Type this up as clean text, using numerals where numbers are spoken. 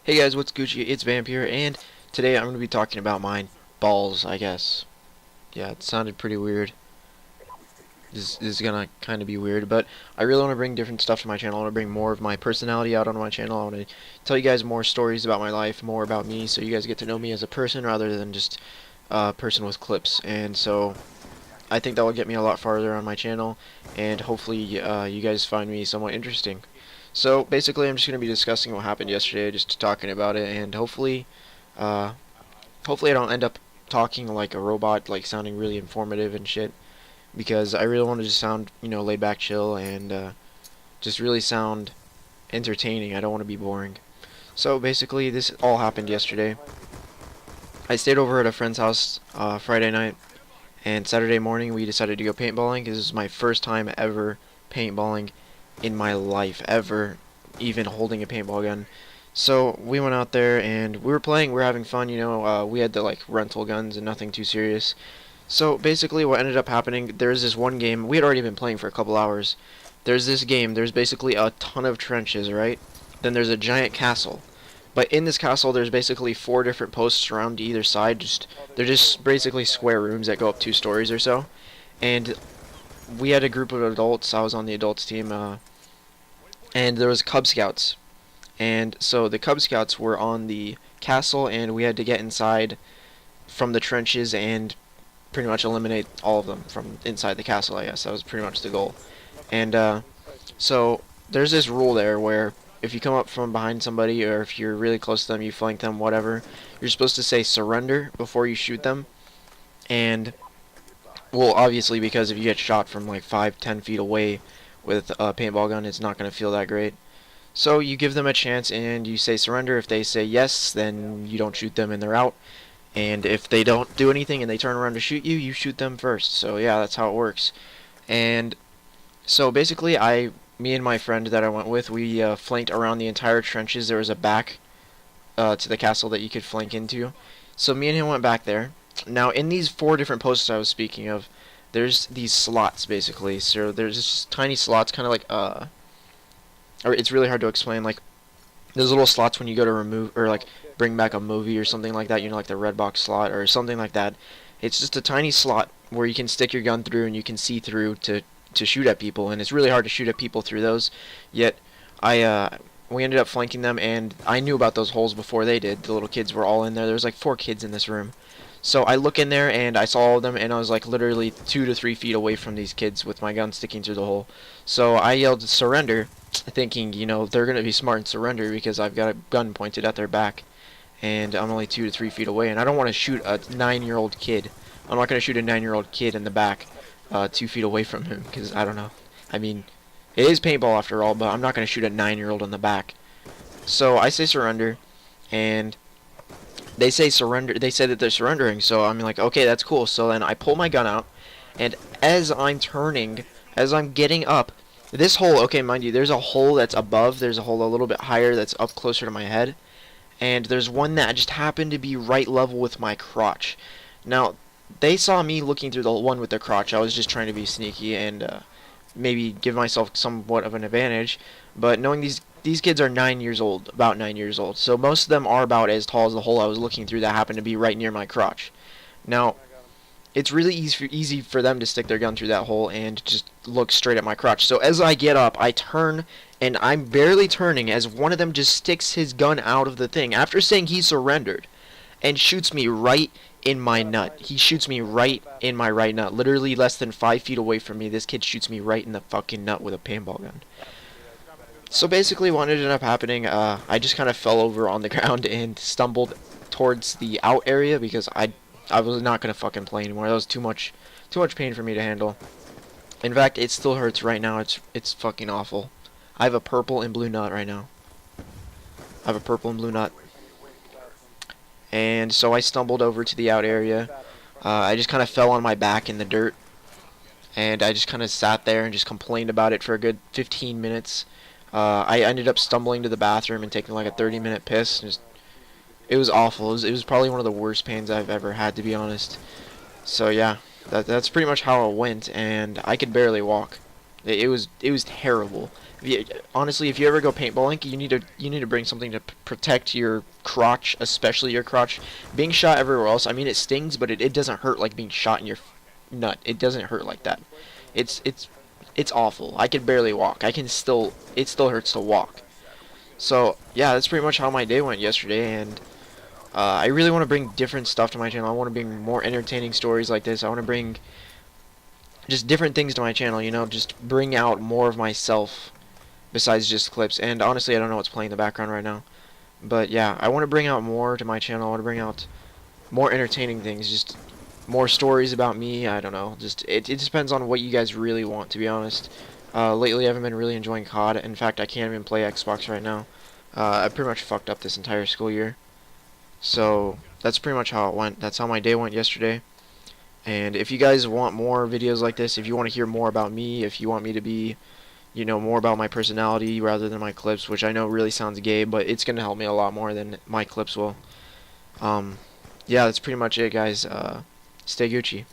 Hey guys, what's Gucci? It's Vamp here, and today I'm going to be talking about my balls, I guess. Yeah, it sounded pretty weird. This is going to kind of be weird, but I really want to bring different stuff to my channel. I want to bring more of my personality out on my channel. I want to tell you guys more stories about my life, more about me, so you guys get to know me as a person rather than just a person with clips. And so I think that will get me a lot farther on my channel, and hopefully you guys find me somewhat interesting. So basically, I'm just going to be discussing what happened yesterday, just talking about it, and uh, hopefully I don't end up talking like a robot, like sounding really informative and shit, because I really want to just sound, laid back, chill, and just really sound entertaining. I don't want to be boring. So basically, this all happened yesterday. I stayed over at a friend's house Friday night, and Saturday morning we decided to go paintballing because this was my first time ever paintballing in my life, ever even holding a paintball gun. So we went out there and we were playing, we were having fun, we had the like rental guns and nothing too serious. So basically what ended up happening, there's this one game, we had already been playing for a couple hours. There's this game, there's basically a ton of trenches, right? Then there's a giant castle. But in this castle, there's basically 4 different posts around either side. They're just basically square rooms that go up 2 stories or so. And we had a group of adults. I was on the adults team, and there was Cub Scouts. And so the Cub Scouts were on the castle, and we had to get inside from the trenches and pretty much eliminate all of them from inside the castle. I guess that was pretty much the goal. And so there's this rule there where if you come up from behind somebody or if you're really close to them, you flank them, whatever, you're supposed to say surrender before you shoot them. And, well, obviously, because if you get shot from like 5-10 feet away with a paintball gun, it's not going to feel that great. So you give them a chance and you say surrender. If they say yes, then you don't shoot them and they're out. And if they don't do anything and they turn around to shoot you, you shoot them first. So yeah, that's how it works. And so basically, me and my friend that I went with, we flanked around the entire trenches. There was a back to the castle that you could flank into. So me and him went back there. Now, in these 4 different posts I was speaking of, there's these slots, basically. So there's just tiny slots, kind of like, or it's really hard to explain, like, those little slots when you go to remove, or like, bring back a movie or something like that, like the Redbox slot or something like that. It's just a tiny slot where you can stick your gun through and you can see through to shoot at people, and it's really hard to shoot at people through those. Yet we ended up flanking them, and I knew about those holes before they did. The little kids were all in there. There was like 4 kids in this room. So I look in there and I saw all of them, and I was like literally 2 to 3 feet away from these kids with my gun sticking through the hole. So I yelled surrender, thinking, they're gonna be smart and surrender because I've got a gun pointed at their back, and I'm only 2 to 3 feet away, and I don't want to shoot a 9-year-old kid. I'm not gonna shoot a 9-year-old kid in the back, 2 feet away from him, because I don't know. I mean, it is paintball after all, but I'm not going to shoot a 9-year-old in the back. So I say surrender, and they say surrender. They say that they're surrendering, so I'm like, okay, that's cool. So then I pull my gun out, and as I'm turning, as I'm getting up, this hole, okay, mind you, there's a hole that's above, there's a hole a little bit higher that's up closer to my head, and there's one that just happened to be right level with my crotch. Now, they saw me looking through the one with the crotch. I was just trying to be sneaky and maybe give myself somewhat of an advantage. But knowing these kids are 9 years old, about 9 years old, so most of them are about as tall as the hole I was looking through that happened to be right near my crotch. Now, it's really easy for them to stick their gun through that hole and just look straight at my crotch. So as I get up, I turn, and I'm barely turning as one of them just sticks his gun out of the thing after saying he surrendered and shoots me right in my nut. He shoots me right in my right nut. Literally less than 5 feet away from me, this kid shoots me right in the fucking nut with a paintball gun. So basically what ended up happening, I just kind of fell over on the ground and stumbled towards the out area because I was not going to fucking play anymore. That was too much pain for me to handle. In fact, it still hurts right now. It's fucking awful. I have a purple and blue nut right now. I have a purple and blue nut. And so I stumbled over to the out area. I just kind of fell on my back in the dirt, and I just kind of sat there and just complained about it for a good 15 minutes. I ended up stumbling to the bathroom and taking like a 30-minute piss. It was awful. It was probably one of the worst pains I've ever had, to be honest. So yeah, that's pretty much how it went, and I could barely walk. It was terrible. Honestly, if you ever go paintballing, you need to bring something to protect your crotch, especially your crotch. Being shot everywhere else, I mean, it stings, but it doesn't hurt like being shot in your nut. It doesn't hurt like that. It's it's it's awful. I can barely walk. It still hurts to walk. So yeah, that's pretty much how my day went yesterday, and I really want to bring different stuff to my channel. I want to bring more entertaining stories like this. I want to bring just different things to my channel, you know, just bring out more of myself besides just clips. And honestly, I don't know what's playing in the background right now. But yeah, I want to bring out more to my channel. I want to bring out more entertaining things, just more stories about me. I don't know. Just it depends on what you guys really want, to be honest. Lately, I haven't been really enjoying COD. In fact, I can't even play Xbox right now. I pretty much fucked up this entire school year. So that's pretty much how it went. That's how my day went yesterday. And if you guys want more videos like this, if you want to hear more about me, if you want me to be, you know, more about my personality rather than my clips, which I know really sounds gay, but it's going to help me a lot more than my clips will. Yeah, that's pretty much it, guys. Stay Gucci.